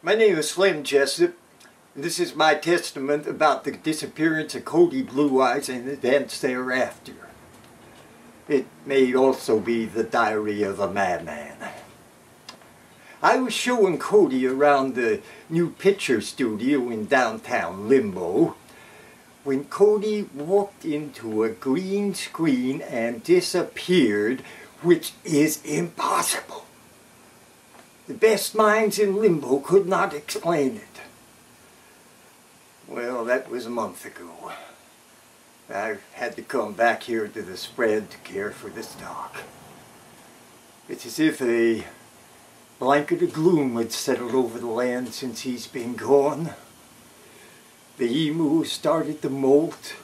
My name is Slim Jessup, and this is my testament about the disappearance of Cody Blue Eyes and events thereafter. It may also be the diary of a madman. I was showing Cody around the new picture studio in downtown Limbo when Cody walked into a green screen and disappeared, which is impossible. The best minds in Limbo could not explain it. Well, that was a month ago. I had to come back here to the spread to care for the stock. It's as if a blanket of gloom had settled over the land since he's been gone. The emu started to molt.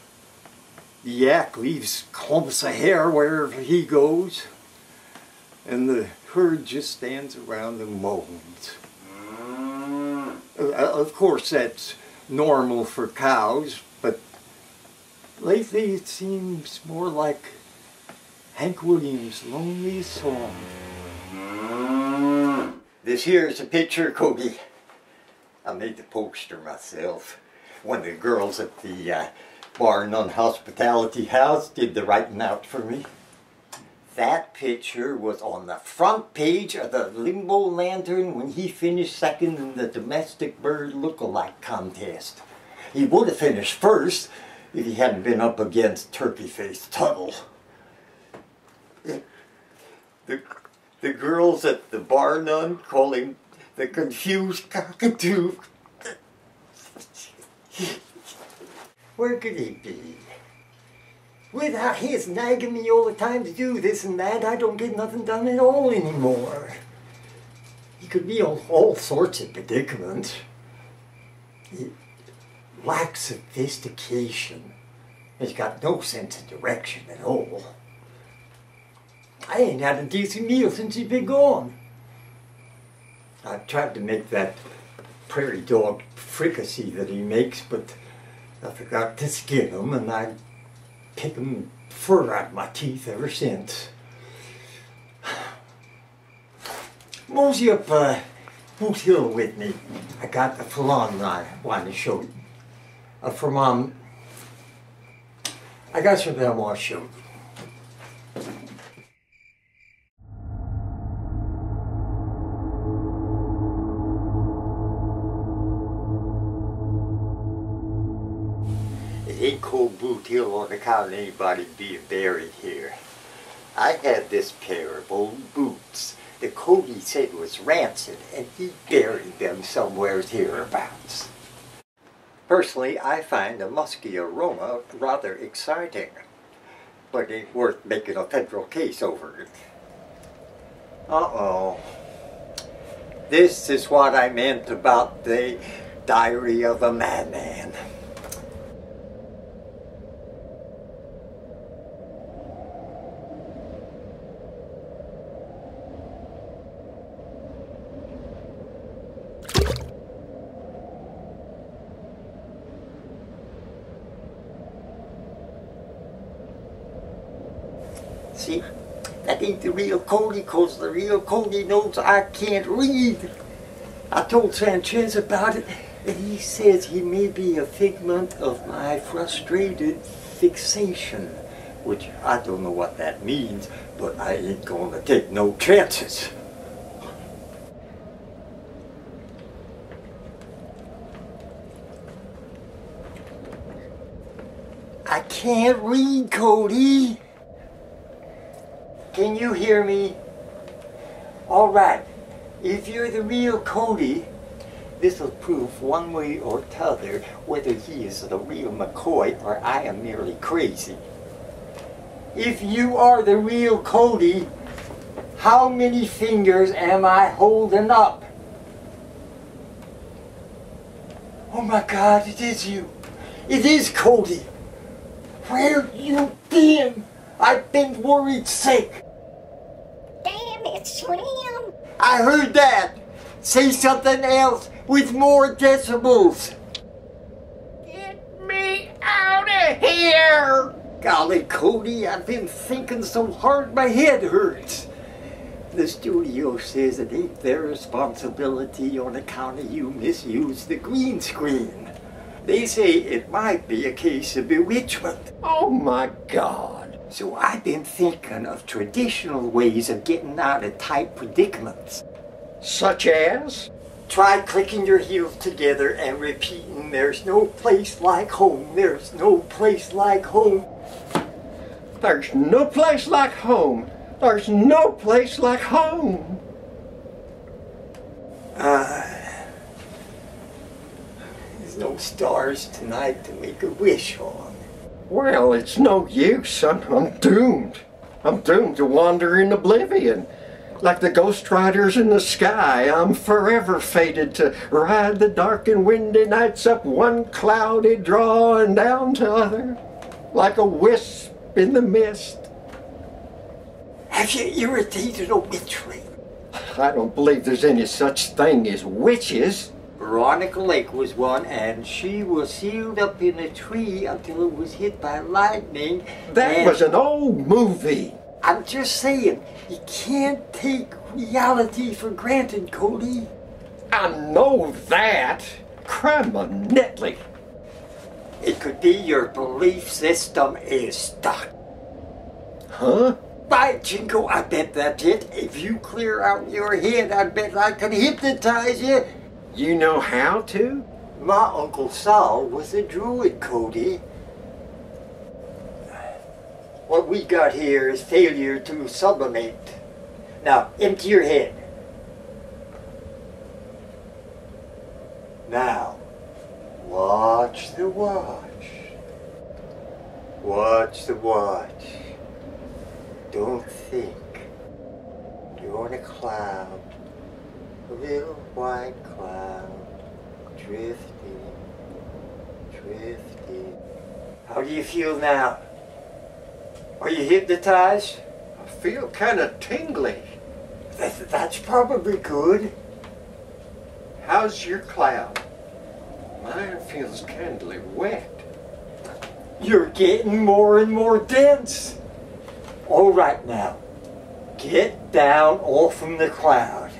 The yak leaves clumps of hair wherever he goes. And the herd just stands around and moans. Of course, that's normal for cows, but lately it seems more like Hank Williams' loneliest song. This here is a picture of Cody. I made the poster myself. One of the girls at the Bar None Hospitality House did the writing out for me. That picture was on the front page of the Limbo Lantern when he finished second in the domestic bird look-alike contest. He would have finished first if he hadn't been up against Turkey-Faced Tuttle. The girls at the Bar None call him the confused cockatoo. Where could he be? Without his nagging me all the time to do this and that, I don't get nothing done at all anymore. He could be in all sorts of predicaments. He lacks sophistication. He's got no sense of direction at all. I ain't had a decent meal since he's been gone. I've tried to make that prairie dog fricassee that he makes, but I forgot to skin him, and I picking fur out of my teeth ever since. Mosey up Boot Hill with me. I got the flan I wanted to show you. From I got something I want to show you. It ain't cold Boot Hill on account of anybody being buried here. I had this pair of old boots that Cody said was rancid, and he buried them somewhere hereabouts. Personally, I find the musky aroma rather exciting, but it ain't worth making a federal case over it. Uh-oh. This is what I meant about the diary of a madman. See, that ain't the real Cody, cause the real Cody knows I can't read. I told Sanchez about it, and he says he may be a figment of my frustrated fixation, which I don't know what that means, but I ain't gonna take no chances. I can't read, Cody. Can you hear me? All right. If you're the real Cody, this'll prove one way or t'other whether he is the real McCoy or I am merely crazy. If you are the real Cody, how many fingers am I holding up? Oh my God, it is you. It is Cody. Where you been? I've been worried sick. Damn it, Slim! I heard that. Say something else with more decibels. Get me out of here! Golly, Cody, I've been thinking so hard my head hurts. The studio says it ain't their responsibility on account of you misused the green screen. They say it might be a case of bewitchment. Oh my God. So I've been thinking of traditional ways of getting out of tight predicaments. Such as? Try clicking your heels together and repeating, "There's no place like home, there's no place like home." There's no place like home. There's no place like home. There's no stars tonight to make a wish on. Well, it's no use. I'm doomed. I'm doomed to wander in oblivion. Like the ghost riders in the sky, I'm forever fated to ride the dark and windy nights up one cloudy draw and down to other, like a wisp in the mist. Have you irritated a witchery? I don't believe there's any such thing as witches. Veronica Lake was one, and she was sealed up in a tree until it was hit by lightning. That was an old movie. I'm just saying, you can't take reality for granted, Cody. I know that. Criminally. It could be your belief system is stuck. Huh? By Jingo, I bet that's it. If you clear out your head, I bet I can hypnotize you. You know how to? My Uncle Saul was a druid, Cody. What we got here is failure to sublimate. Now, empty your head. Now, watch the watch. Watch the watch. Don't think. You're on a cloud. A little white cloud. Drifting. Drifting. How do you feel now? Are you hypnotized? I feel kind of tingly. That's probably good. How's your cloud? Mine feels kindly wet. You're getting more and more dense. All right now, get down off from the cloud.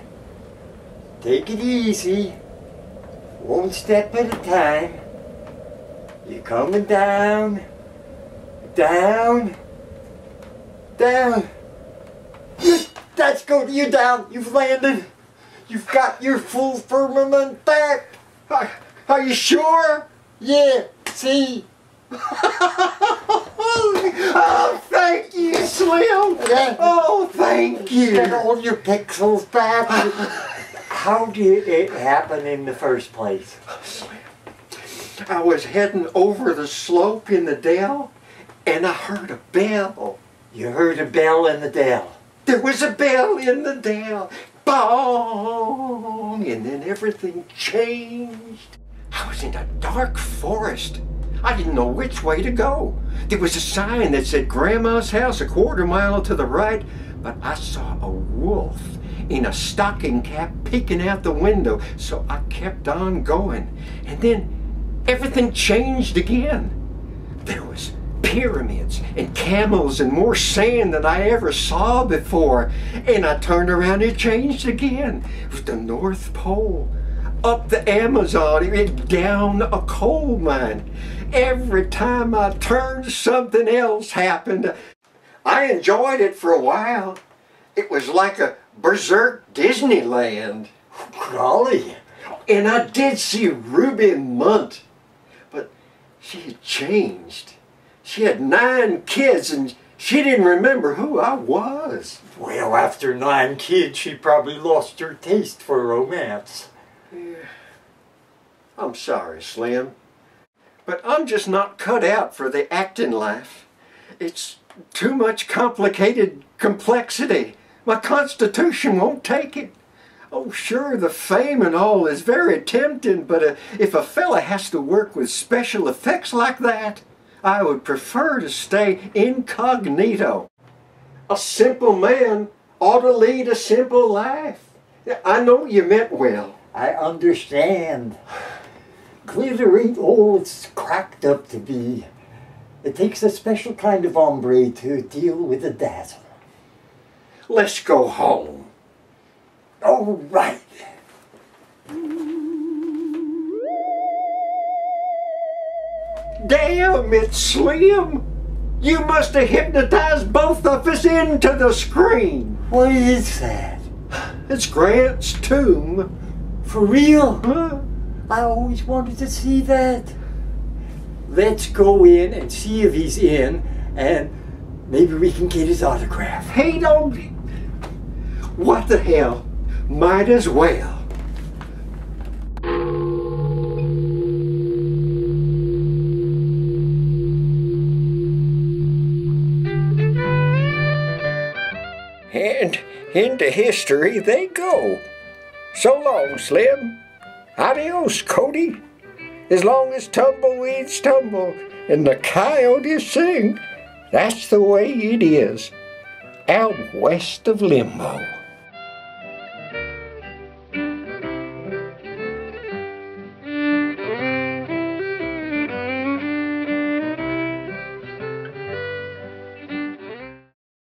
Take it easy, one step at a time. You're coming down, down, down. That's good, you're down, you've landed. You've got your full firmament back. Are you sure? Yeah, see? Oh, thank you, Slim. Yeah. Oh, thank you. Get all your pixels back. How did it happen in the first place? I was heading over the slope in the dell, and I heard a bell. You heard a bell in the dell. There was a bell in the dell. Bong! And then everything changed. I was in a dark forest. I didn't know which way to go. There was a sign that said Grandma's house a quarter mile to the right, but I saw a wolf in a stocking cap peeking out the window, so I kept on going. And then everything changed again. There was pyramids and camels and more sand than I ever saw before. And I turned around and it changed again. It was the North Pole, up the Amazon, and down a coal mine. Every time I turned, something else happened. I enjoyed it for a while. It was like a berserk Disneyland. Golly. And I did see Ruby Munt, but she had changed. She had 9 kids and she didn't remember who I was. Well, after 9 kids, she probably lost her taste for romance. Yeah. I'm sorry, Slim, but I'm just not cut out for the acting life. It's too much complicated complexity. My constitution won't take it. Oh, sure, the fame and all is very tempting, but if a fella has to work with special effects like that, I would prefer to stay incognito. A simple man ought to lead a simple life. I know you meant well. I understand. Glitter ain't all it's cracked up to be. It takes a special kind of hombre to deal with the dazzle. Let's go home. All right. Damn, it's Slim! You must have hypnotized both of us into the screen. What is that? It's Grant's tomb. For real? Huh? I always wanted to see that. Let's go in and see if he's in, and maybe we can get his autograph. Hey, don't... What the hell? Might as well. And into history they go. So long, Slim. Adios, Cody. As long as tumbleweeds tumble and the coyotes sing, that's the way it is out west of Limbo.